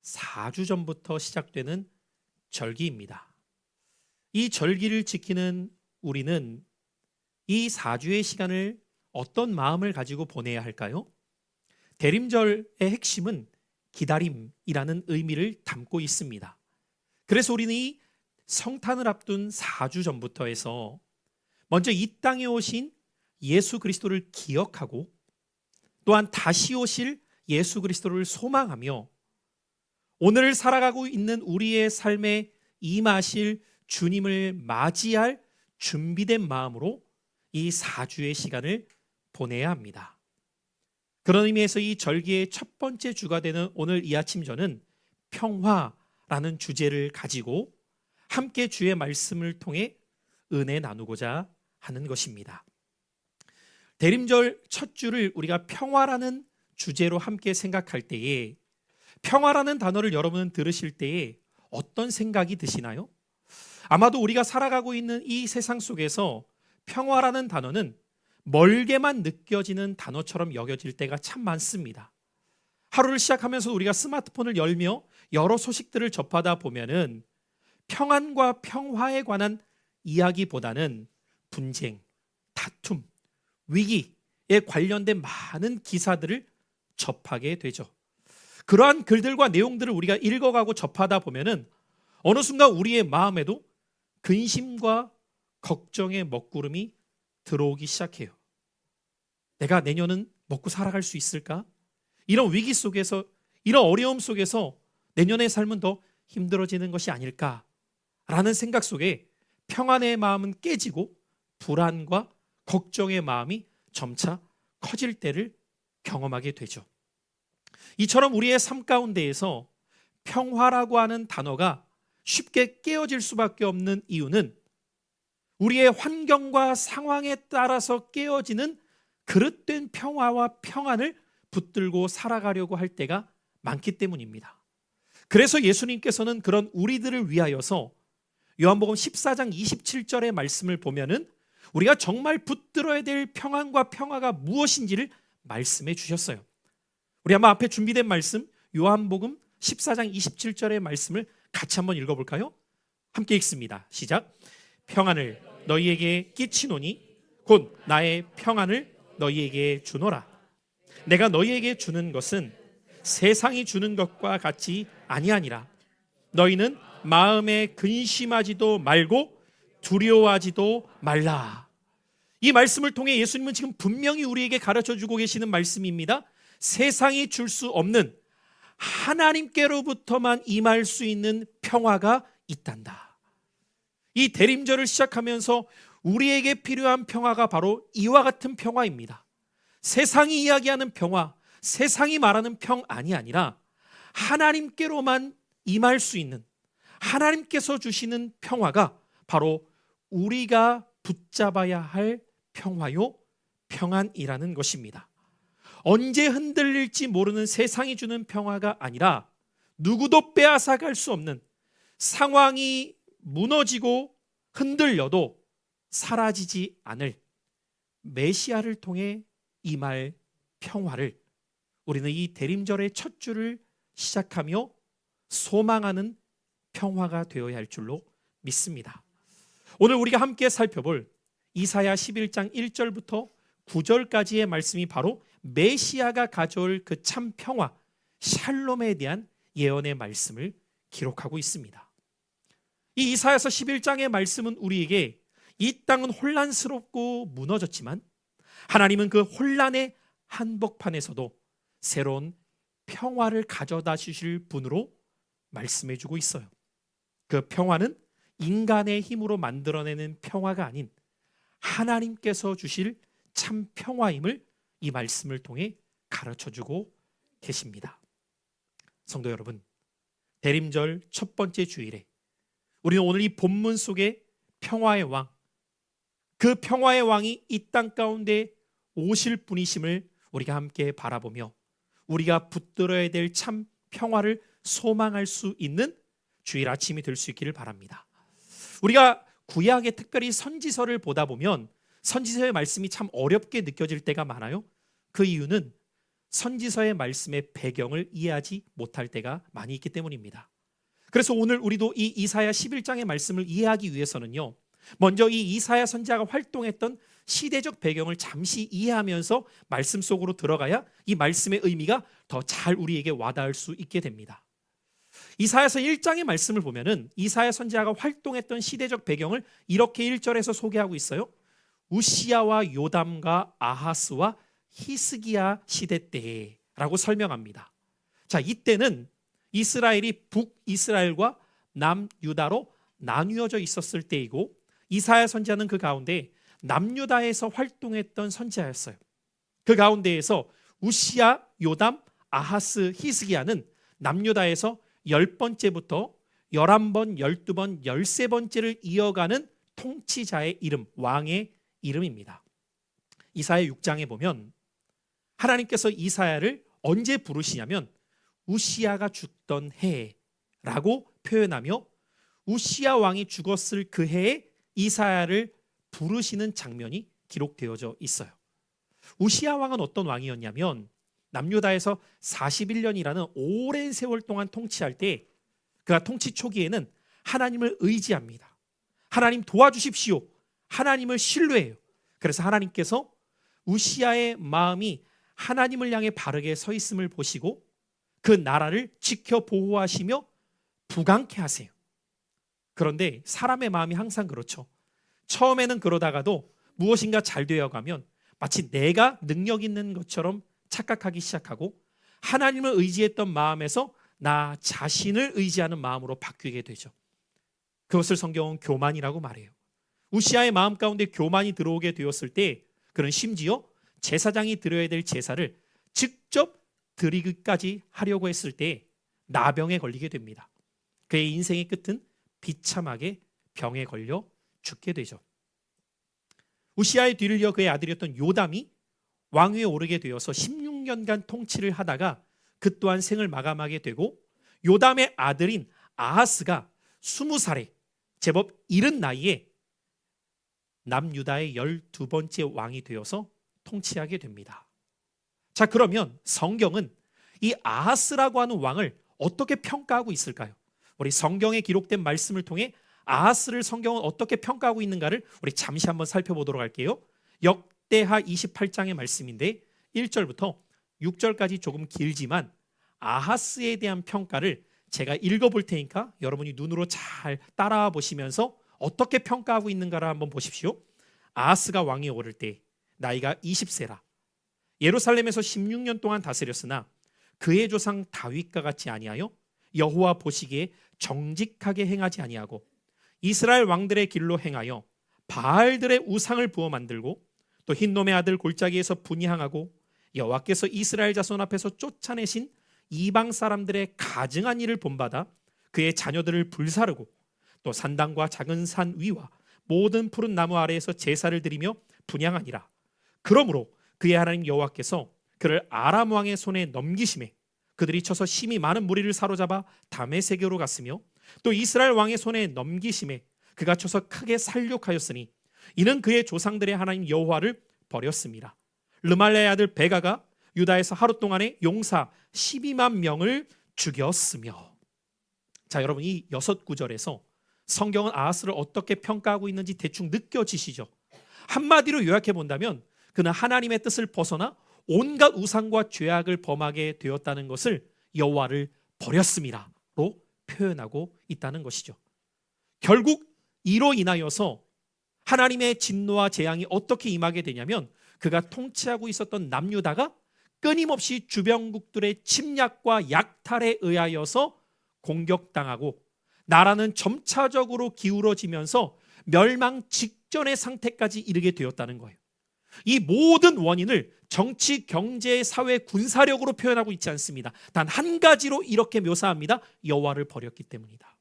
4주 전부터 시작되는 절기입니다. 이 절기를 지키는 우리는 이 4주의 시간을 어떤 마음을 가지고 보내야 할까요? 대림절의 핵심은 기다림이라는 의미를 담고 있습니다. 그래서 우리는 이 성탄을 앞둔 4주 전부터 해서 먼저 이 땅에 오신 예수 그리스도를 기억하고 또한 다시 오실 예수 그리스도를 소망하며 오늘 살아가고 있는 우리의 삶에 임하실 주님을 맞이할 준비된 마음으로 이 4주의 시간을 보내야 합니다. 그런 의미에서 이 절기의 첫 번째 주가 되는 오늘 이 아침 저는 평화라는 주제를 가지고 함께 주의 말씀을 통해 은혜 나누고자 하는 것입니다. 대림절 첫 주를 우리가 평화라는 주제로 함께 생각할 때에 평화라는 단어를 여러분은 들으실 때에 어떤 생각이 드시나요? 아마도 우리가 살아가고 있는 이 세상 속에서 평화라는 단어는 멀게만 느껴지는 단어처럼 여겨질 때가 참 많습니다. 하루를 시작하면서 우리가 스마트폰을 열며 여러 소식들을 접하다 보면은 평안과 평화에 관한 이야기보다는 분쟁, 다툼, 위기에 관련된 많은 기사들을 접하게 되죠. 그러한 글들과 내용들을 우리가 읽어가고 접하다 보면은 어느 순간 우리의 마음에도 근심과 걱정의 먹구름이 들어오기 시작해요. 내가 내년은 먹고 살아갈 수 있을까? 이런 위기 속에서, 이런 어려움 속에서 내년의 삶은 더 힘들어지는 것이 아닐까라는 생각 속에 평안의 마음은 깨지고 불안과 걱정의 마음이 점차 커질 때를 경험하게 되죠. 이처럼 우리의 삶 가운데에서 평화라고 하는 단어가 쉽게 깨어질 수밖에 없는 이유는 우리의 환경과 상황에 따라서 깨어지는 그릇된 평화와 평안을 붙들고 살아가려고 할 때가 많기 때문입니다. 그래서 예수님께서는 그런 우리들을 위하여서 요한복음 14장 27절의 말씀을 보면은 우리가 정말 붙들어야 될 평안과 평화가 무엇인지를 말씀해 주셨어요. 우리 한번 앞에 준비된 말씀 요한복음 14장 27절의 말씀을 같이 한번 읽어볼까요? 함께 읽습니다. 시작. 평안을 너희에게 끼치노니 곧 나의 평안을 너희에게 주노라. 내가 너희에게 주는 것은 세상이 주는 것과 같이 아니하니라. 너희는 마음에 근심하지도 말고 두려워하지도 말라. 이 말씀을 통해 예수님은 지금 분명히 우리에게 가르쳐주고 계시는 말씀입니다. 세상이 줄 수 없는 하나님께로부터만 임할 수 있는 평화가 있단다. 이 대림절을 시작하면서 우리에게 필요한 평화가 바로 이와 같은 평화입니다. 세상이 이야기하는 평화, 세상이 말하는 평안이 아니라 하나님께로만 임할 수 있는 하나님께서 주시는 평화가 바로 우리가 붙잡아야 할 평화요, 평안이라는 것입니다. 언제 흔들릴지 모르는 세상이 주는 평화가 아니라 누구도 빼앗아갈 수 없는 상황이 무너지고 흔들려도 사라지지 않을 메시아를 통해 임할 평화를 우리는 이 대림절의 첫 주를 시작하며 소망하는 평화가 되어야 할 줄로 믿습니다. 오늘 우리가 함께 살펴볼 이사야 11장 1절부터 9절까지의 말씀이 바로 메시아가 가져올 그 참 평화, 샬롬에 대한 예언의 말씀을 기록하고 있습니다. 이 이사야서 11장의 말씀은 우리에게 이 땅은 혼란스럽고 무너졌지만 하나님은 그 혼란의 한복판에서도 새로운 평화를 가져다 주실 분으로 말씀해 주고 있어요. 그 평화는 인간의 힘으로 만들어내는 평화가 아닌 하나님께서 주실 참 평화임을 이 말씀을 통해 가르쳐주고 계십니다. 성도 여러분, 대림절 첫 번째 주일에 우리는 오늘 이 본문 속에 평화의 왕, 그 평화의 왕이 이 땅 가운데 오실 분이심을 우리가 함께 바라보며 우리가 붙들어야 될 참 평화를 소망할 수 있는 주일 아침이 될 수 있기를 바랍니다. 우리가 구약의 특별히 선지서를 보다 보면 선지서의 말씀이 참 어렵게 느껴질 때가 많아요. 그 이유는 선지서의 말씀의 배경을 이해하지 못할 때가 많이 있기 때문입니다. 그래서 오늘 우리도 이 이사야 11장의 말씀을 이해하기 위해서는요, 먼저 이 이사야 선지자가 활동했던 시대적 배경을 잠시 이해하면서 말씀 속으로 들어가야 이 말씀의 의미가 더 잘 우리에게 와닿을 수 있게 됩니다. 이사야서 1장의 말씀을 보면은 이사야 선지자가 활동했던 시대적 배경을 이렇게 1절에서 소개하고 있어요. 우시야와 요담과 아하스와 히스기야 시대 때라고 설명합니다. 자, 이때는 이스라엘이 북이스라엘과 남유다로 나뉘어져 있었을 때이고, 이사야 선지자는 그 가운데 남유다에서 활동했던 선지자였어요. 그 가운데에서 우시야, 요담, 아하스, 히스기야는 남유다에서 10번째부터 11번, 12번, 13번째를 이어가는 통치자의 이름, 왕의 이름입니다. 이사야 6장에 보면 하나님께서 이사야를 언제 부르시냐면 우시야가 죽던 해라고 표현하며, 우시야 왕이 죽었을 그 해에 이사야를 부르시는 장면이 기록되어져 있어요. 우시야 왕은 어떤 왕이었냐면 남유다에서 41년이라는 오랜 세월 동안 통치할 때, 그가 통치 초기에는 하나님을 의지합니다. 하나님 도와주십시오. 하나님을 신뢰해요. 그래서 하나님께서 우시야의 마음이 하나님을 향해 바르게 서 있음을 보시고 그 나라를 지켜 보호하시며 부강케 하세요. 그런데 사람의 마음이 항상 그렇죠. 처음에는 그러다가도 무엇인가 잘 되어가면 마치 내가 능력 있는 것처럼 착각하기 시작하고 하나님을 의지했던 마음에서 나 자신을 의지하는 마음으로 바뀌게 되죠. 그것을 성경은 교만이라고 말해요. 우시야의 마음 가운데 교만이 들어오게 되었을 때 그는 심지어 제사장이 드려야 될 제사를 직접 드리기까지 하려고 했을 때 나병에 걸리게 됩니다. 그의 인생의 끝은 비참하게 병에 걸려 죽게 되죠. 우시야의 뒤를 이어 그의 아들이었던 요담이 왕위에 오르게 되어서 16년간 통치를 하다가 그 또한 생을 마감하게 되고, 요담의 아들인 아하스가 20살에 제법 이른 나이에 남유다의 12번째 왕이 되어서 통치하게 됩니다. 자, 그러면 성경은 이 아하스라고 하는 왕을 어떻게 평가하고 있을까요? 우리 성경에 기록된 말씀을 통해 아하스를 성경은 어떻게 평가하고 있는가를 우리 잠시 한번 살펴보도록 할게요. 역대하 28장의 말씀인데 1절부터 6절까지 조금 길지만 아하스에 대한 평가를 제가 읽어볼 테니까 여러분이 눈으로 잘 따라와 보시면서 어떻게 평가하고 있는가를 한번 보십시오. 아하스가 왕위에 오를 때 나이가 20세라. 예루살렘에서 16년 동안 다스렸으나 그의 조상 다윗과 같이 아니하여 여호와 보시기에 정직하게 행하지 아니하고 이스라엘 왕들의 길로 행하여 바알들의 우상을 부어 만들고 또 흰놈의 아들 골짜기에서 분향하고 여호와께서 이스라엘 자손 앞에서 쫓아내신 이방 사람들의 가증한 일을 본받아 그의 자녀들을 불사르고 또 산당과 작은 산 위와 모든 푸른 나무 아래에서 제사를 드리며 분향하니라. 그러므로 그의 하나님 여호와께서 그를 아람 왕의 손에 넘기심에 그들이 쳐서 심히 많은 무리를 사로잡아 다메섹으로 갔으며 또 이스라엘 왕의 손에 넘기심에 그가 쳐서 크게 살육하였으니 이는 그의 조상들의 하나님 여호와를 버렸습니다. 르말레의 아들 베가가 유다에서 하루 동안에 용사 12만 명을 죽였으며. 자, 여러분, 이 6구절에서 성경은 아하스를 어떻게 평가하고 있는지 대충 느껴지시죠? 한마디로 요약해 본다면 그는 하나님의 뜻을 벗어나 온갖 우상과 죄악을 범하게 되었다는 것을 여호와를 버렸습니다로 표현하고 있다는 것이죠. 결국 이로 인하여서 하나님의 진노와 재앙이 어떻게 임하게 되냐면 그가 통치하고 있었던 남유다가 끊임없이 주변국들의 침략과 약탈에 의하여서 공격당하고 나라는 점차적으로 기울어지면서 멸망 직전의 상태까지 이르게 되었다는 거예요. 이 모든 원인을 정치, 경제, 사회, 군사력으로 표현하고 있지 않습니다. 단 한 가지로 이렇게 묘사합니다. 여호와를 버렸기 때문이다.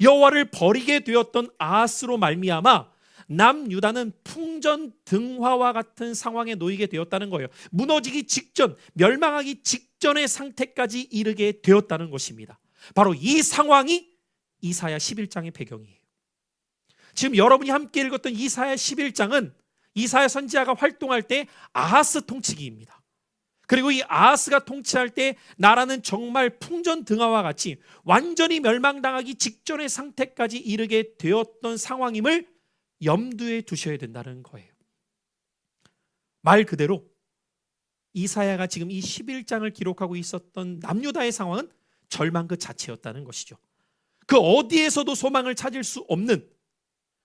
여호와를 버리게 되었던 아하스로 말미암아 남유다는 풍전등화와 같은 상황에 놓이게 되었다는 거예요. 무너지기 직전, 멸망하기 직전의 상태까지 이르게 되었다는 것입니다. 바로 이 상황이 이사야 11장의 배경이에요. 지금 여러분이 함께 읽었던 이사야 11장은 이사야 선지자가 활동할 때 아하스 통치기입니다. 그리고 이 아하스가 통치할 때 나라는 정말 풍전등화와 같이 완전히 멸망당하기 직전의 상태까지 이르게 되었던 상황임을 염두에 두셔야 된다는 거예요. 말 그대로 이사야가 지금 이 11장을 기록하고 있었던 남유다의 상황은 절망 그 자체였다는 것이죠. 그 어디에서도 소망을 찾을 수 없는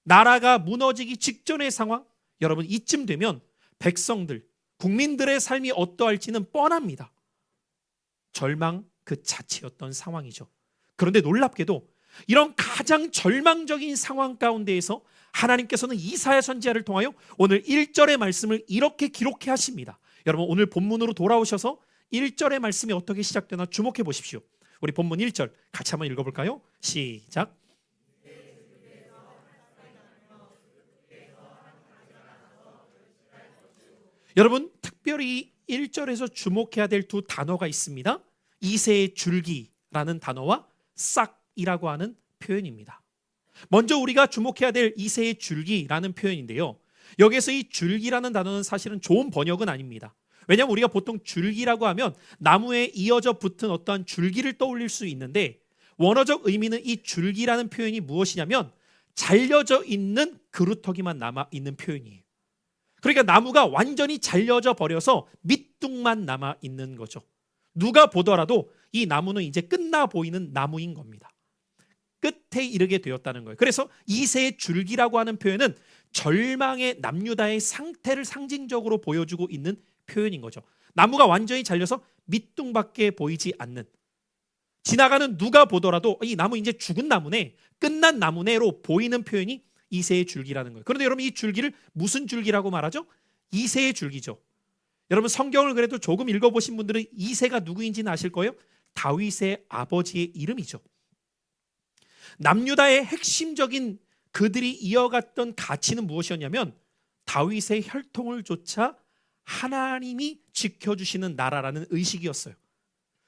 나라가 무너지기 직전의 상황, 여러분 이쯤 되면 백성들, 국민들의 삶이 어떠할지는 뻔합니다. 절망 그 자체였던 상황이죠. 그런데 놀랍게도 이런 가장 절망적인 상황 가운데에서 하나님께서는 이사야 선지자를 통하여 오늘 1절의 말씀을 이렇게 기록해 하십니다. 여러분 오늘 본문으로 돌아오셔서 1절의 말씀이 어떻게 시작되나 주목해 보십시오. 우리 본문 1절 같이 한번 읽어볼까요? 시작. 여러분 특별히 1절에서 주목해야 될 두 단어가 있습니다. 이새의 줄기라는 단어와 싹이라고 하는 표현입니다. 먼저 우리가 주목해야 될 이새의 줄기라는 표현인데요. 여기서 이 줄기라는 단어는 사실은 좋은 번역은 아닙니다. 왜냐하면 우리가 보통 줄기라고 하면 나무에 이어져 붙은 어떠한 줄기를 떠올릴 수 있는데 원어적 의미는 이 줄기라는 표현이 무엇이냐면 잘려져 있는 그루터기만 남아있는 표현이에요. 그러니까 나무가 완전히 잘려져 버려서 밑둥만 남아있는 거죠. 누가 보더라도 이 나무는 이제 끝나 보이는 나무인 겁니다. 끝에 이르게 되었다는 거예요. 그래서 이새의 줄기라고 하는 표현은 절망의 남유다의 상태를 상징적으로 보여주고 있는 표현인 거죠. 나무가 완전히 잘려서 밑둥밖에 보이지 않는, 지나가는 누가 보더라도 이 나무 이제 죽은 나무네, 끝난 나무네로 보이는 표현이 이새의 줄기라는 거예요. 그런데 여러분 이 줄기를 무슨 줄기라고 말하죠? 이새의 줄기죠. 여러분 성경을 그래도 조금 읽어보신 분들은 이새가 누구인지는 아실 거예요. 다윗의 아버지의 이름이죠. 남유다의 핵심적인 그들이 이어갔던 가치는 무엇이었냐면 다윗의 혈통을 조차 하나님이 지켜주시는 나라라는 의식이었어요.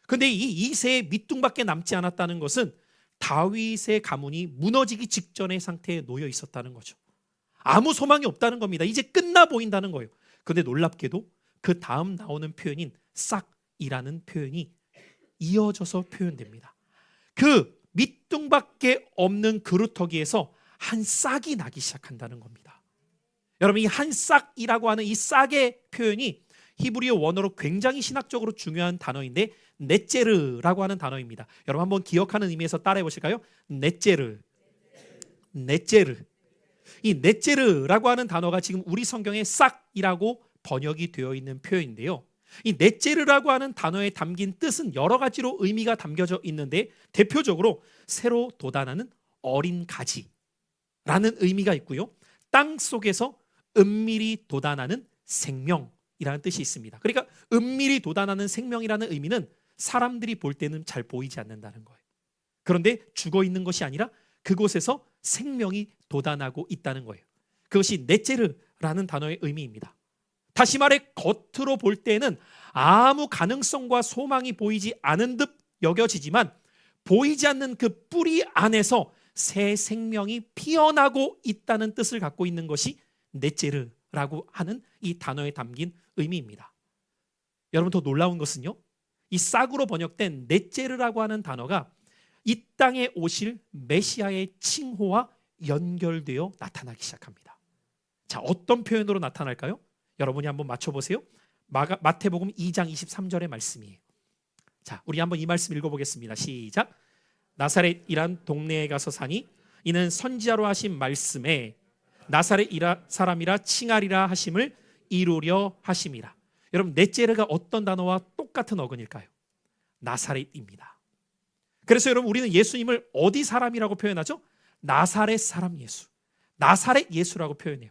그런데 이 이새의 밑둥밖에 남지 않았다는 것은 다윗의 가문이 무너지기 직전의 상태에 놓여 있었다는 거죠. 아무 소망이 없다는 겁니다. 이제 끝나 보인다는 거예요. 그런데 놀랍게도 그 다음 나오는 표현인 싹이라는 표현이 이어져서 표현됩니다. 그 밑둥밖에 없는 그루터기에서 한 싹이 나기 시작한다는 겁니다. 여러분 이 한 싹이라고 하는 이 싹의 표현이 히브리어 원어로 굉장히 신학적으로 중요한 단어인데 넷제르라고 하는 단어입니다. 여러분 한번 기억하는 의미에서 따라해 보실까요? 넷제르. 이 넷제르라고 하는 단어가 지금 우리 성경에 싹이라고 번역이 되어 있는 표현인데요. 이 넷제르라고 하는 단어에 담긴 뜻은 여러 가지로 의미가 담겨져 있는데 대표적으로 새로 돋아나는 어린 가지라는 의미가 있고요. 땅 속에서 은밀히 돋아나는 생명이라는 뜻이 있습니다. 그러니까 은밀히 돋아나는 생명이라는 의미는 사람들이 볼 때는 잘 보이지 않는다는 거예요. 그런데 죽어 있는 것이 아니라 그곳에서 생명이 돋아나고 있다는 거예요. 그것이 넷제르라는 단어의 의미입니다. 다시 말해 겉으로 볼 때는 아무 가능성과 소망이 보이지 않은 듯 여겨지지만 보이지 않는 그 뿌리 안에서 새 생명이 피어나고 있다는 뜻을 갖고 있는 것이 넷제르라고 하는 이 단어에 담긴 의미입니다. 여러분 더 놀라운 것은요. 이 싹으로 번역된 넷제르라고 하는 단어가 이 땅에 오실 메시아의 칭호와 연결되어 나타나기 시작합니다. 자, 어떤 표현으로 나타날까요? 여러분이 한번 맞춰보세요. 마태복음 2장 23절의 말씀이에요. 자, 우리 한번 이 말씀 읽어보겠습니다. 시작. 나사렛이란 동네에 가서 사니 이는 선지자로 하신 말씀에 나사렛 사람이라 칭하리라 하심을 이루려 하심이라. 여러분 넷제르가 어떤 단어와 똑같은 어근일까요? 나사렛입니다. 그래서 여러분 우리는 예수님을 어디 사람이라고 표현하죠? 나사렛 사람 예수, 나사렛 예수라고 표현해요.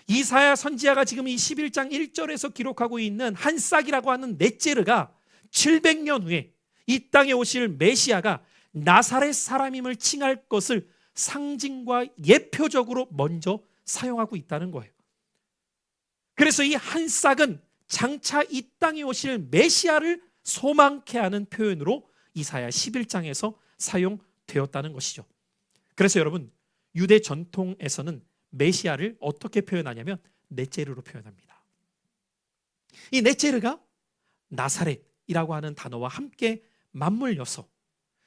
이사야 선지자가 지금 이 11장 1절에서 기록하고 있는 한 싹이라고 하는 넷제르가 700년 후에 이 땅에 오실 메시아가 나사렛 사람임을 칭할 것을 상징과 예표적으로 먼저 사용하고 있다는 거예요. 그래서 이 한 싹은 장차 이 땅에 오실 메시아를 소망케 하는 표현으로 이사야 11장에서 사용되었다는 것이죠. 그래서 여러분 유대 전통에서는 메시아를 어떻게 표현하냐면 넷제르로 표현합니다. 이 넷제르가 나사렛이라고 하는 단어와 함께 맞물려서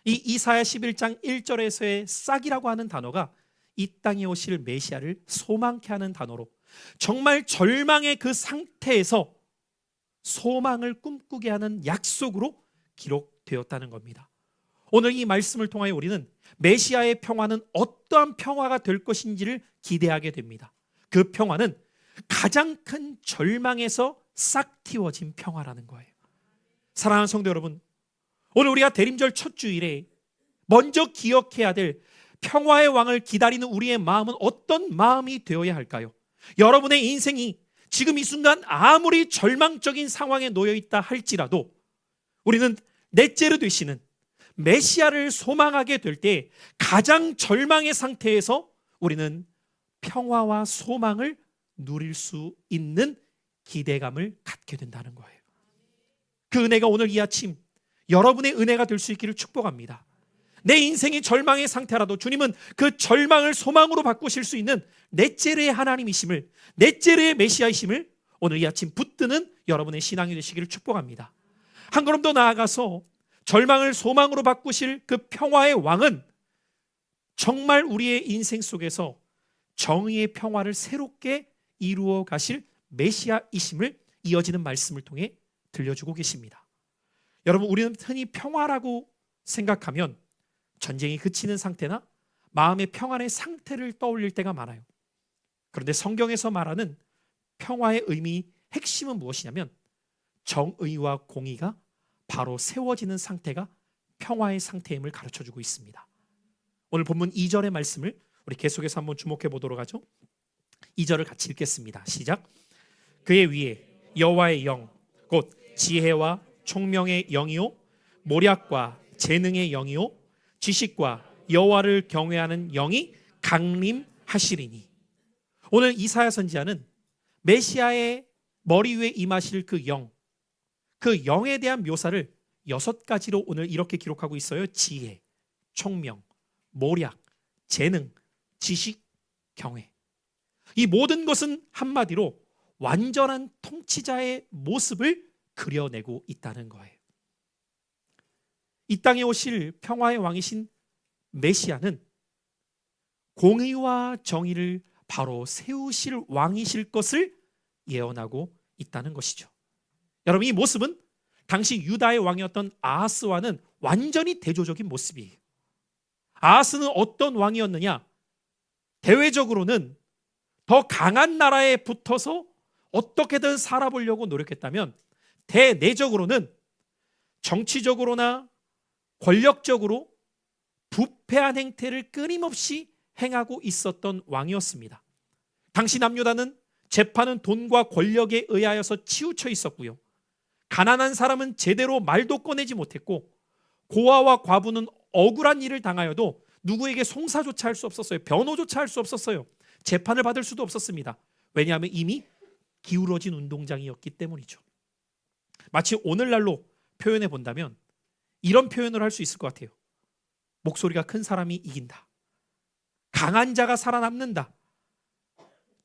이 이사야 11장 1절에서의 싹이라고 하는 단어가 이 땅에 오실 메시아를 소망케 하는 단어로 정말 절망의 그 상태에서 소망을 꿈꾸게 하는 약속으로 기록되었다는 겁니다. 오늘 이 말씀을 통하여 우리는 메시아의 평화는 어떠한 평화가 될 것인지를 기대하게 됩니다. 그 평화는 가장 큰 절망에서 싹 틔워진 평화라는 거예요. 사랑하는 성도 여러분, 오늘 우리가 대림절 첫 주일에 먼저 기억해야 될 평화의 왕을 기다리는 우리의 마음은 어떤 마음이 되어야 할까요? 여러분의 인생이 지금 이 순간 아무리 절망적인 상황에 놓여 있다 할지라도 우리는 넷째로 되시는 메시아를 소망하게 될 때 가장 절망의 상태에서 우리는 평화와 소망을 누릴 수 있는 기대감을 갖게 된다는 거예요. 그 은혜가 오늘 이 아침 여러분의 은혜가 될 수 있기를 축복합니다. 내 인생이 절망의 상태라도 주님은 그 절망을 소망으로 바꾸실 수 있는 넷째의 하나님이심을, 넷째의 메시아이심을 오늘 이 아침 붙드는 여러분의 신앙이 되시기를 축복합니다. 한 걸음 더 나아가서 절망을 소망으로 바꾸실 그 평화의 왕은 정말 우리의 인생 속에서 정의의 평화를 새롭게 이루어 가실 메시아이심을 이어지는 말씀을 통해 들려주고 계십니다. 여러분, 우리는 흔히 평화라고 생각하면 전쟁이 그치는 상태나 마음의 평안의 상태를 떠올릴 때가 많아요. 그런데 성경에서 말하는 평화의 의미, 핵심은 무엇이냐면 정의와 공의가 바로 세워지는 상태가 평화의 상태임을 가르쳐주고 있습니다. 오늘 본문 2절의 말씀을 우리 계속해서 한번 주목해 보도록 하죠. 2절을 같이 읽겠습니다. 시작. 그의 위에 여호와의 영, 곧 지혜와 총명의 영이요 모략과 재능의 영이요 지식과 여호와를 경외하는 영이 강림하시리니. 오늘 이사야 선지자는 메시아의 머리 위에 임하실 그 영, 그 영에 대한 묘사를 6가지로 오늘 이렇게 기록하고 있어요. 지혜, 총명, 모략, 재능, 지식, 경외. 이 모든 것은 한마디로 완전한 통치자의 모습을 그려내고 있다는 거예요. 이 땅에 오실 평화의 왕이신 메시아는 공의와 정의를 바로 세우실 왕이실 것을 예언하고 있다는 것이죠. 여러분, 이 모습은 당시 유다의 왕이었던 아하스와는 완전히 대조적인 모습이에요. 아하스는 어떤 왕이었느냐? 대외적으로는 더 강한 나라에 붙어서 어떻게든 살아보려고 노력했다면 대내적으로는 정치적으로나 권력적으로 부패한 행태를 끊임없이 행하고 있었던 왕이었습니다. 당시 남유다는 재판은 돈과 권력에 의하여서 치우쳐 있었고요. 가난한 사람은 제대로 말도 꺼내지 못했고 고아와 과부는 억울한 일을 당하여도 누구에게 송사조차 할 수 없었어요. 변호조차 할 수 없었어요. 재판을 받을 수도 없었습니다. 왜냐하면 이미 기울어진 운동장이었기 때문이죠. 마치 오늘날로 표현해 본다면 이런 표현을 할 수 있을 것 같아요. 목소리가 큰 사람이 이긴다. 강한 자가 살아남는다.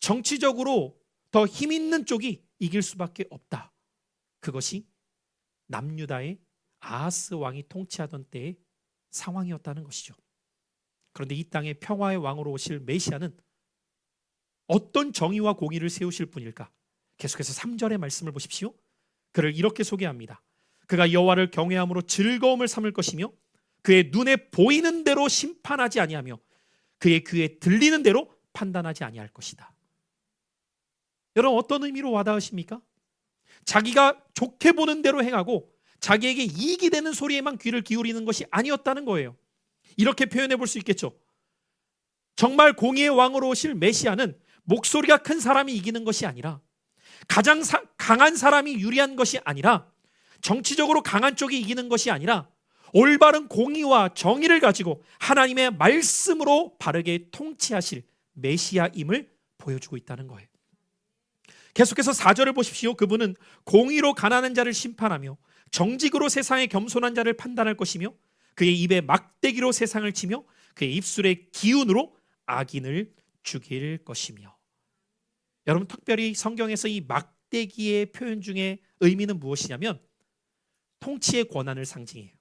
정치적으로 더 힘 있는 쪽이 이길 수밖에 없다. 그것이 남유다의 아하스 왕이 통치하던 때의 상황이었다는 것이죠. 그런데 이 땅에 평화의 왕으로 오실 메시아는 어떤 정의와 공의를 세우실 분일까? 계속해서 3절의 말씀을 보십시오. 그를 이렇게 소개합니다. 그가 여호와를 경외함으로 즐거움을 삼을 것이며 그의 눈에 보이는 대로 심판하지 아니하며 그의 귀에 들리는 대로 판단하지 아니할 것이다. 여러분, 어떤 의미로 와닿으십니까? 자기가 좋게 보는 대로 행하고 자기에게 이익이 되는 소리에만 귀를 기울이는 것이 아니었다는 거예요. 이렇게 표현해 볼 수 있겠죠. 정말 공의의 왕으로 오실 메시아는 목소리가 큰 사람이 이기는 것이 아니라 가장 강한 사람이 유리한 것이 아니라 정치적으로 강한 쪽이 이기는 것이 아니라 올바른 공의와 정의를 가지고 하나님의 말씀으로 바르게 통치하실 메시아임을 보여주고 있다는 거예요. 계속해서 4절을 보십시오. 그분은 공의로 가난한 자를 심판하며 정직으로 세상의 겸손한 자를 판단할 것이며 그의 입에 막대기로 세상을 치며 그의 입술의 기운으로 악인을 죽일 것이며. 여러분, 특별히 성경에서 이 막대기의 표현 중에 의미는 무엇이냐면 통치의 권한을 상징해요.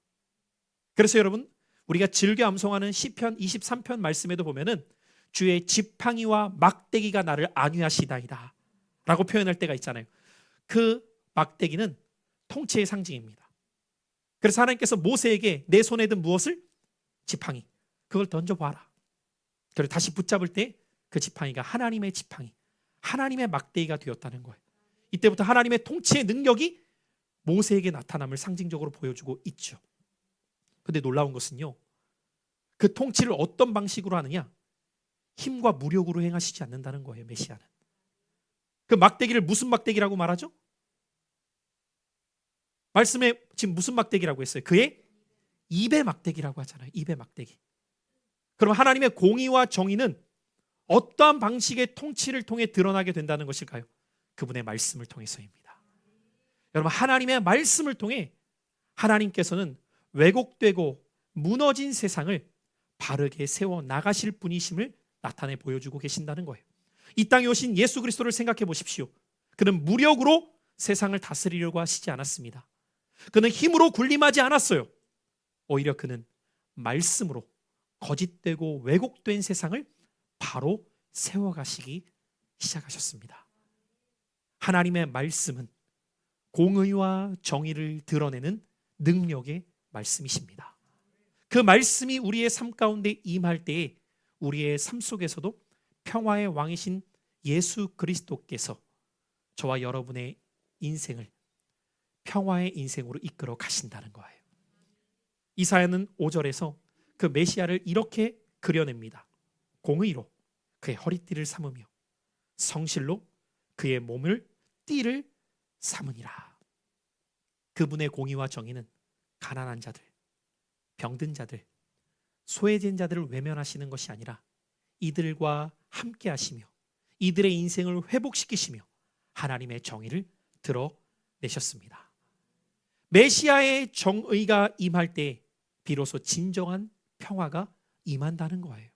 그래서 여러분, 우리가 즐겨 암송하는 시편 23편 말씀에도 보면은 주의 지팡이와 막대기가 나를 안위하시다이다 라고 표현할 때가 있잖아요. 그 막대기는 통치의 상징입니다. 그래서 하나님께서 모세에게 내 손에 든 무엇을? 지팡이. 그걸 던져봐라. 그리고 다시 붙잡을 때 그 지팡이가 하나님의 지팡이, 하나님의 막대기가 되었다는 거예요. 이때부터 하나님의 통치의 능력이 모세에게 나타남을 상징적으로 보여주고 있죠. 근데 놀라운 것은요, 그 통치를 어떤 방식으로 하느냐? 힘과 무력으로 행하시지 않는다는 거예요. 메시아는. 그 막대기를 무슨 막대기라고 말하죠? 말씀에 지금 무슨 막대기라고 했어요? 그의 입의 막대기라고 하잖아요. 입의 막대기. 그럼 하나님의 공의와 정의는 어떠한 방식의 통치를 통해 드러나게 된다는 것일까요? 그분의 말씀을 통해서입니다. 여러분, 하나님의 말씀을 통해 하나님께서는 왜곡되고 무너진 세상을 바르게 세워 나가실 분이심을 나타내 보여주고 계신다는 거예요. 이 땅에 오신 예수 그리스도를 생각해 보십시오. 그는 무력으로 세상을 다스리려고 하시지 않았습니다. 그는 힘으로 군림하지 않았어요. 오히려 그는 말씀으로 거짓되고 왜곡된 세상을 바로 세워가시기 시작하셨습니다. 하나님의 말씀은 공의와 정의를 드러내는 능력의 말씀이십니다. 그 말씀이 우리의 삶 가운데 임할 때에 우리의 삶 속에서도 평화의 왕이신 예수 그리스도께서 저와 여러분의 인생을 평화의 인생으로 이끌어 가신다는 거예요. 이사야는 5절에서 그 메시아를 이렇게 그려냅니다. 공의로 그의 허리띠를 삼으며 성실로 그의 몸을 띠를 삼으니라. 그분의 공의와 정의는 가난한 자들, 병든 자들, 소외된 자들을 외면하시는 것이 아니라 이들과 함께 하시며 이들의 인생을 회복시키시며 하나님의 정의를 드러내셨습니다. 메시아의 정의가 임할 때 비로소 진정한 평화가 임한다는 거예요.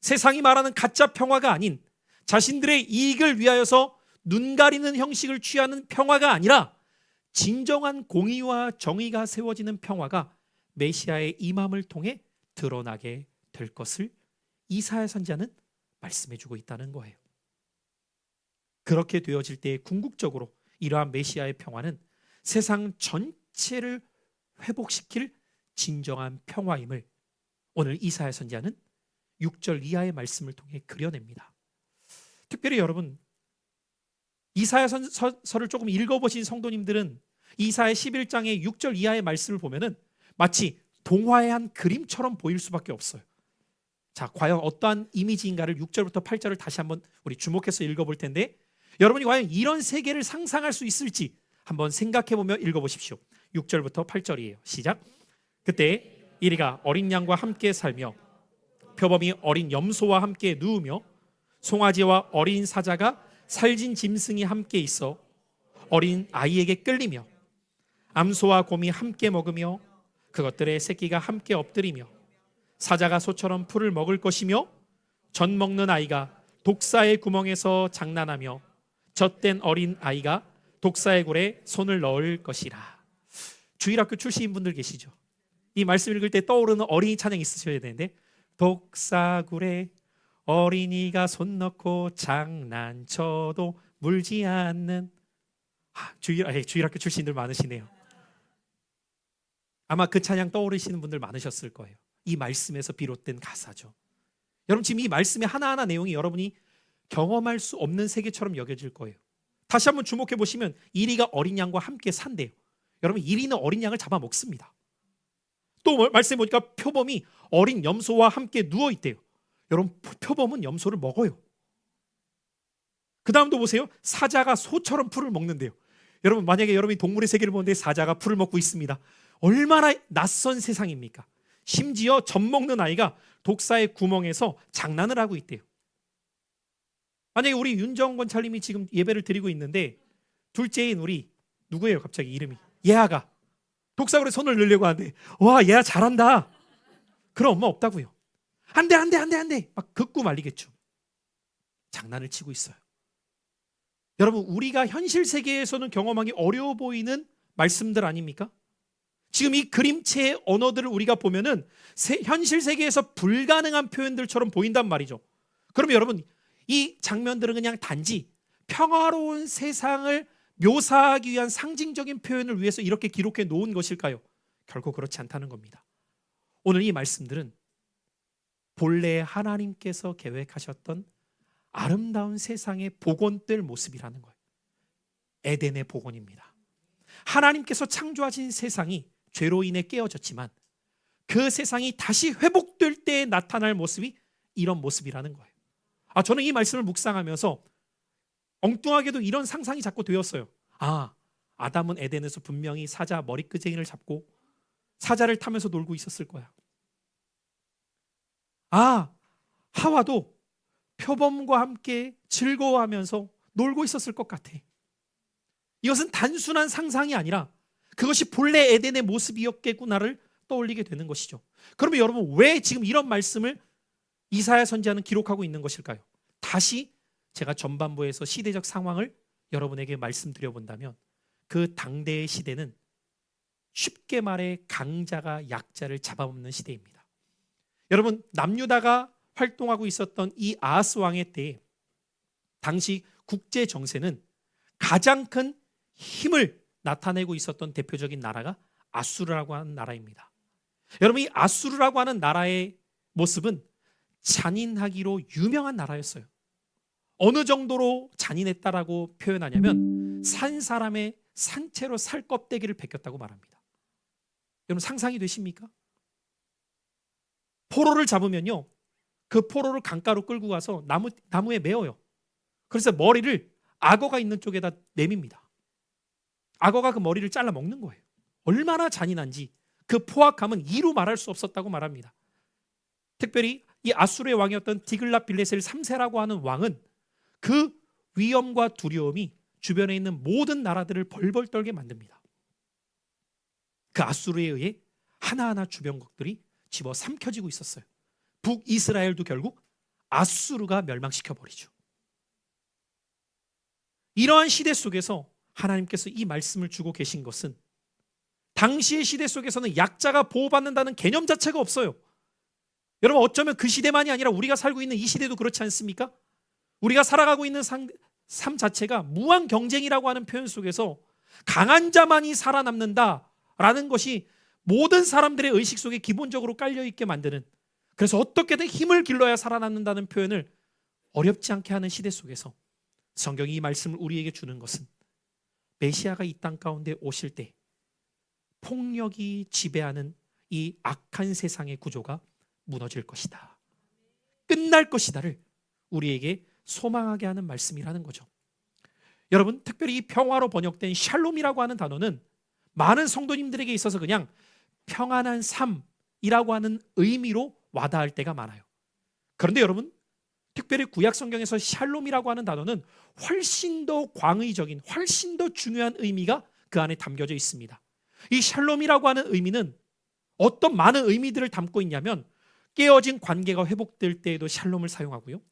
세상이 말하는 가짜 평화가 아닌 자신들의 이익을 위하여서 눈 가리는 형식을 취하는 평화가 아니라 진정한 공의와 정의가 세워지는 평화가 메시아의 임함을 통해 드러나게 될 것을 이사야 선지자는 말씀해주고 있다는 거예요. 그렇게 되어질 때 궁극적으로 이러한 메시아의 평화는 세상 전체를 회복시킬 진정한 평화임을 오늘 이사야 선지자는 6절 이하의 말씀을 통해 그려냅니다. 특별히 여러분, 이사야 서를 조금 읽어보신 성도님들은 이사야 11장의 6절 이하의 말씀을 보면은 마치 동화의 한 그림처럼 보일 수밖에 없어요. 자, 과연 어떠한 이미지인가를 6절부터 8절을 다시 한번 우리 주목해서 읽어볼 텐데, 여러분이 과연 이런 세계를 상상할 수 있을지 한번 생각해보며 읽어보십시오. 6절부터 8절이에요. 시작. 그때 이리가 어린 양과 함께 살며 표범이 어린 염소와 함께 누우며 송아지와 어린 사자가 살진 짐승이 함께 있어 어린 아이에게 끌리며 암소와 곰이 함께 먹으며 그것들의 새끼가 함께 엎드리며 사자가 소처럼 풀을 먹을 것이며 젖 먹는 아이가 독사의 구멍에서 장난하며 젖된 어린 아이가 독사의 굴에 손을 넣을 것이라. 주일학교 출신인 분들 계시죠? 이 말씀 읽을 때 떠오르는 어린이 찬양 있으셔야 되는데, 독사굴에 어린이가 손 넣고 장난쳐도 물지 않는. 주일학교 출신들 많으시네요. 아마 그 찬양 떠오르시는 분들 많으셨을 거예요. 이 말씀에서 비롯된 가사죠. 여러분, 지금 이 말씀의 하나하나 내용이 여러분이 경험할 수 없는 세계처럼 여겨질 거예요. 다시 한번 주목해 보시면 이리가 어린 양과 함께 산대요. 여러분, 이리는 어린 양을 잡아먹습니다. 또 말씀해 보니까 표범이 어린 염소와 함께 누워 있대요. 여러분, 표범은 염소를 먹어요. 그 다음도 보세요. 사자가 소처럼 풀을 먹는데요. 여러분, 만약에 여러분이 동물의 세계를 보는데 사자가 풀을 먹고 있습니다. 얼마나 낯선 세상입니까? 심지어 젖 먹는 아이가 독사의 구멍에서 장난을 하고 있대요. 만약에 우리 윤정 권찰님이 지금 예배를 드리고 있는데 둘째인 우리 누구예요? 갑자기 이름이 예아가 독사굴에 손을 넣으려고 하는데, 와, 예아 잘한다. 그런 엄마 없다고요. 안돼 막 긋고 말리겠죠. 장난을 치고 있어요. 여러분, 우리가 현실 세계에서는 경험하기 어려워 보이는 말씀들 아닙니까? 지금 이 그림체의 언어들을 우리가 보면은 현실 세계에서 불가능한 표현들처럼 보인단 말이죠. 그러면 여러분, 이 장면들은 그냥 단지 평화로운 세상을 묘사하기 위한 상징적인 표현을 위해서 이렇게 기록해 놓은 것일까요? 결코 그렇지 않다는 겁니다. 오늘 이 말씀들은 본래 하나님께서 계획하셨던 아름다운 세상의 복원될 모습이라는 거예요. 에덴의 복원입니다. 하나님께서 창조하신 세상이 죄로 인해 깨어졌지만 그 세상이 다시 회복될 때에 나타날 모습이 이런 모습이라는 거예요. 저는 이 말씀을 묵상하면서 엉뚱하게도 이런 상상이 자꾸 되었어요. 아담은 에덴에서 분명히 사자 머리끄댕이를 잡고 사자를 타면서 놀고 있었을 거야. 하와도 표범과 함께 즐거워하면서 놀고 있었을 것 같아. 이것은 단순한 상상이 아니라 그것이 본래 에덴의 모습이었겠구나를 떠올리게 되는 것이죠. 그러면 여러분, 왜 지금 이런 말씀을 이사야 선지자는 기록하고 있는 것일까요? 다시 제가 전반부에서 시대적 상황을 여러분에게 말씀드려 본다면 그 당대의 시대는 쉽게 말해 강자가 약자를 잡아먹는 시대입니다. 여러분, 남유다가 활동하고 있었던 이 아하스 왕의 때에 당시 국제 정세는 가장 큰 힘을 나타내고 있었던 대표적인 나라가 아수르라고 하는 나라입니다. 여러분, 이 아수르라고 하는 나라의 모습은 잔인하기로 유명한 나라였어요. 어느 정도로 잔인했다라고 표현하냐면 산 사람의 산채로 살 껍데기를 벗겼다고 말합니다. 여러분, 상상이 되십니까? 포로를 잡으면요, 그 포로를 강가로 끌고 가서 나무에 메어요. 그래서 머리를 악어가 있는 쪽에다 내밉니다. 악어가 그 머리를 잘라 먹는 거예요. 얼마나 잔인한지 그 포악함은 이루 말할 수 없었다고 말합니다. 특별히 이 아수르의 왕이었던 디글랏빌레셀 3세라고 하는 왕은 그 위험과 두려움이 주변에 있는 모든 나라들을 벌벌 떨게 만듭니다. 그 아수르에 의해 하나하나 주변국들이 집어삼켜지고 있었어요. 북이스라엘도 결국 아수르가 멸망시켜버리죠. 이러한 시대 속에서 하나님께서 이 말씀을 주고 계신 것은 당시의 시대 속에서는 약자가 보호받는다는 개념 자체가 없어요. 여러분, 어쩌면 그 시대만이 아니라 우리가 살고 있는 이 시대도 그렇지 않습니까? 우리가 살아가고 있는 삶 자체가 무한 경쟁이라고 하는 표현 속에서 강한 자만이 살아남는다라는 것이 모든 사람들의 의식 속에 기본적으로 깔려있게 만드는, 그래서 어떻게든 힘을 길러야 살아남는다는 표현을 어렵지 않게 하는 시대 속에서 성경이 이 말씀을 우리에게 주는 것은 메시아가 이 땅 가운데 오실 때 폭력이 지배하는 이 악한 세상의 구조가 무너질 것이다, 끝날 것이다를 우리에게 소망하게 하는 말씀이라는 거죠. 여러분, 특별히 이 평화로 번역된 샬롬이라고 하는 단어는 많은 성도님들에게 있어서 그냥 평안한 삶이라고 하는 의미로 와닿을 때가 많아요. 그런데 여러분, 특별히 구약 성경에서 샬롬이라고 하는 단어는 훨씬 더 광의적인, 훨씬 더 중요한 의미가 그 안에 담겨져 있습니다. 이 샬롬이라고 하는 의미는 어떤 많은 의미들을 담고 있냐면, 깨어진 관계가 회복될 때에도 샬롬을 사용하고요,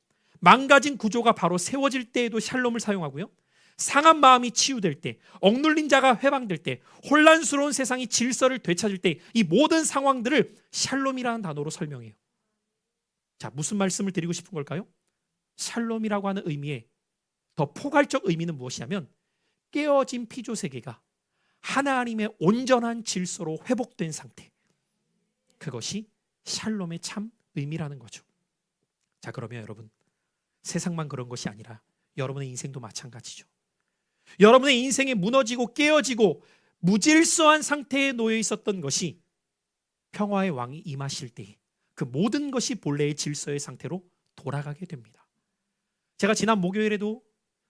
망가진 구조가 바로 세워질 때에도 샬롬을 사용하고요, 상한 마음이 치유될 때, 억눌린 자가 해방될 때, 혼란스러운 세상이 질서를 되찾을 때, 이 모든 상황들을 샬롬이라는 단어로 설명해요. 자, 무슨 말씀을 드리고 싶은 걸까요? 샬롬이라고 하는 의미의 더 포괄적 의미는 무엇이냐면, 깨어진 피조 세계가 하나님의 온전한 질서로 회복된 상태, 그것이 샬롬의 참 의미라는 거죠. 자, 그러면 여러분, 세상만 그런 것이 아니라 여러분의 인생도 마찬가지죠. 여러분의 인생에 무너지고 깨어지고 무질서한 상태에 놓여 있었던 것이 평화의 왕이 임하실 때 그 모든 것이 본래의 질서의 상태로 돌아가게 됩니다. 제가 지난 목요일에도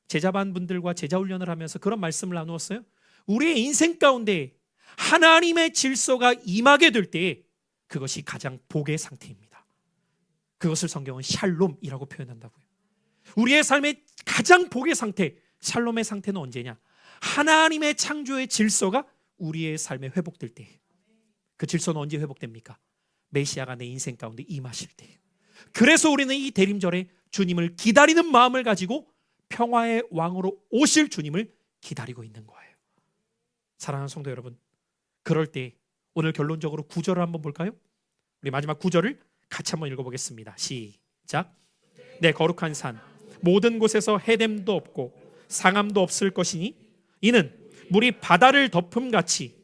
제자반 분들과 제자 훈련을 하면서 그런 말씀을 나누었어요. 우리의 인생 가운데 하나님의 질서가 임하게 될 때에 그것이 가장 복의 상태입니다. 그것을 성경은 샬롬이라고 표현한다고요. 우리의 삶의 가장 복의 상태, 샬롬의 상태는 언제냐? 하나님의 창조의 질서가 우리의 삶에 회복될 때. 그 질서는 언제 회복됩니까? 메시아가 내 인생 가운데 임하실 때. 그래서 우리는 이 대림절에 주님을 기다리는 마음을 가지고 평화의 왕으로 오실 주님을 기다리고 있는 거예요. 사랑하는 성도 여러분, 그럴 때 오늘 결론적으로 구절을 한번 볼까요? 우리 마지막 구절을 같이 한번 읽어보겠습니다. 시작. 내 거룩한 산 모든 곳에서 해됨도 없고 상함도 없을 것이니 이는 물이 바다를 덮음같이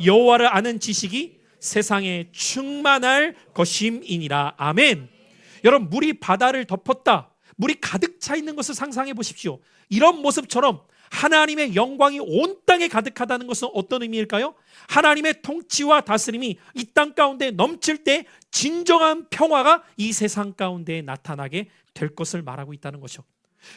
여호와를 아는 지식이 세상에 충만할 것임이니라. 아멘. 여러분, 물이 바다를 덮었다, 물이 가득 차 있는 것을 상상해 보십시오. 이런 모습처럼 하나님의 영광이 온 땅에 가득하다는 것은 어떤 의미일까요? 하나님의 통치와 다스림이 이 땅 가운데 넘칠 때 진정한 평화가 이 세상 가운데 나타나게 될 것을 말하고 있다는 것이죠.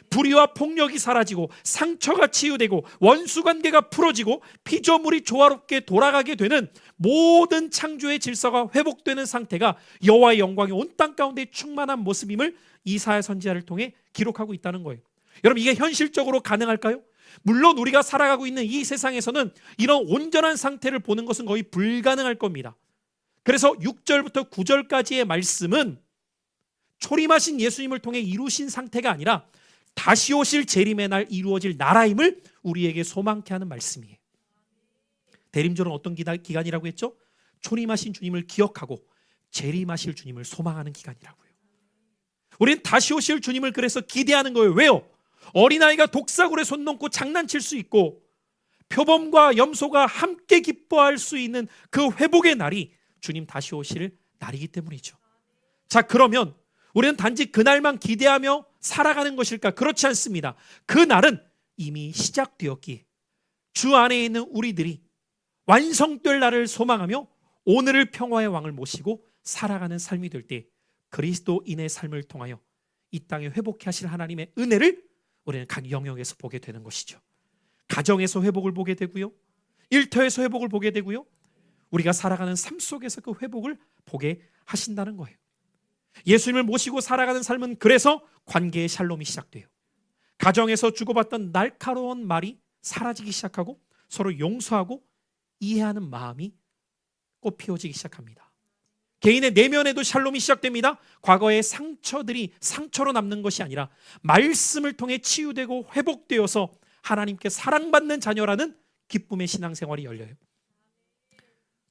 불의와 폭력이 사라지고 상처가 치유되고 원수관계가 풀어지고 피조물이 조화롭게 돌아가게 되는 모든 창조의 질서가 회복되는 상태가 여호와의 영광이 온 땅 가운데 충만한 모습임을 이사야 선지자를 통해 기록하고 있다는 거예요. 여러분, 이게 현실적으로 가능할까요? 물론 우리가 살아가고 있는 이 세상에서는 이런 온전한 상태를 보는 것은 거의 불가능할 겁니다. 그래서 6절부터 9절까지의 말씀은 초림하신 예수님을 통해 이루신 상태가 아니라 다시 오실 재림의 날 이루어질 나라임을 우리에게 소망케 하는 말씀이에요. 대림절은 어떤 기간이라고 했죠? 초림하신 주님을 기억하고 재림하실 주님을 소망하는 기간이라고요. 우리는 다시 오실 주님을 그래서 기대하는 거예요. 왜요? 어린아이가 독사굴에 손 놓고 장난칠 수 있고 표범과 염소가 함께 기뻐할 수 있는 그 회복의 날이 주님 다시 오실 날이기 때문이죠. 자, 그러면 우리는 단지 그날만 기대하며 살아가는 것일까? 그렇지 않습니다. 그 날은 이미 시작되었기에 주 안에 있는 우리들이 완성될 날을 소망하며 오늘을 평화의 왕을 모시고 살아가는 삶이 될 때 그리스도인의 삶을 통하여 이 땅에 회복해 하실 하나님의 은혜를 우리는 각 영역에서 보게 되는 것이죠. 가정에서 회복을 보게 되고요, 일터에서 회복을 보게 되고요, 우리가 살아가는 삶 속에서 그 회복을 보게 하신다는 거예요. 예수님을 모시고 살아가는 삶은 그래서 관계의 샬롬이 시작돼요. 가정에서 주고받던 날카로운 말이 사라지기 시작하고 서로 용서하고 이해하는 마음이 꽃 피워지기 시작합니다. 개인의 내면에도 샬롬이 시작됩니다. 과거의 상처들이 상처로 남는 것이 아니라 말씀을 통해 치유되고 회복되어서 하나님께 사랑받는 자녀라는 기쁨의 신앙생활이 열려요.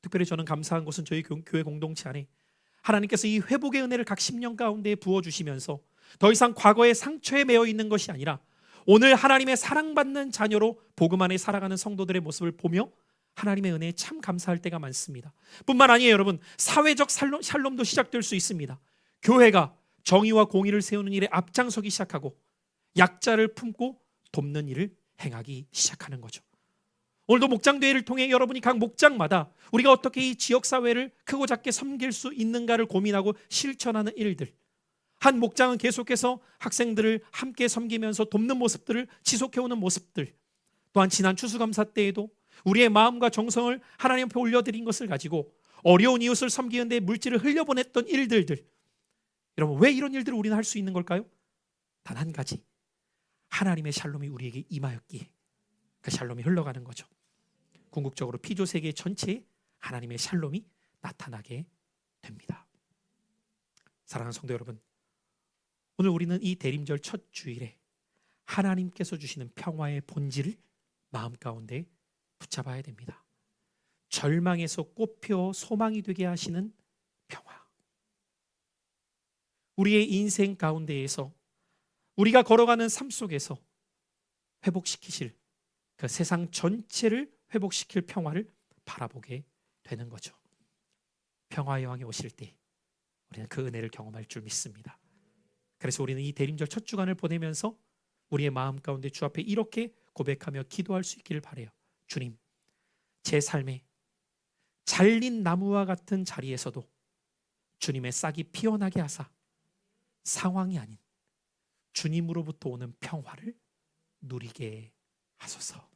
특별히 저는 감사한 것은 저희 교회 공동체 안에 하나님께서 이 회복의 은혜를 각 10년 가운데 부어주시면서 더 이상 과거의 상처에 매여 있는 것이 아니라 오늘 하나님의 사랑받는 자녀로 복음 안에 살아가는 성도들의 모습을 보며 하나님의 은혜에 참 감사할 때가 많습니다. 뿐만 아니에요, 여러분. 사회적 샬롬도 시작될 수 있습니다. 교회가 정의와 공의를 세우는 일에 앞장서기 시작하고 약자를 품고 돕는 일을 행하기 시작하는 거죠. 오늘도 목장대회를 통해 여러분이 각 목장마다 우리가 어떻게 이 지역사회를 크고 작게 섬길 수 있는가를 고민하고 실천하는 일들, 한 목장은 계속해서 학생들을 함께 섬기면서 돕는 모습들을 지속해오는 모습들, 또한 지난 추수감사 때에도 우리의 마음과 정성을 하나님 앞에 올려드린 것을 가지고 어려운 이웃을 섬기는 데 물질을 흘려보냈던 일들들, 여러분, 왜 이런 일들을 우리는 할 수 있는 걸까요? 단 한 가지, 하나님의 샬롬이 우리에게 임하였기에 그 샬롬이 흘러가는 거죠. 궁극적으로 피조 세계 전체에 하나님의 샬롬이 나타나게 됩니다. 사랑하는 성도 여러분, 오늘 우리는 이 대림절 첫 주일에 하나님께서 주시는 평화의 본질을 마음 가운데 붙잡아야 됩니다. 절망에서 꽃피어 소망이 되게 하시는 평화. 우리의 인생 가운데에서 우리가 걸어가는 삶 속에서 회복시키실 그 세상 전체를 회복시킬 평화를 바라보게 되는 거죠. 평화의 왕이 오실 때 우리는 그 은혜를 경험할 줄 믿습니다. 그래서 우리는 이 대림절 첫 주간을 보내면서 우리의 마음 가운데 주 앞에 이렇게 고백하며 기도할 수 있기를 바라요. 주님, 제 삶에 잘린 나무와 같은 자리에서도 주님의 싹이 피어나게 하사 상황이 아닌 주님으로부터 오는 평화를 누리게 하소서.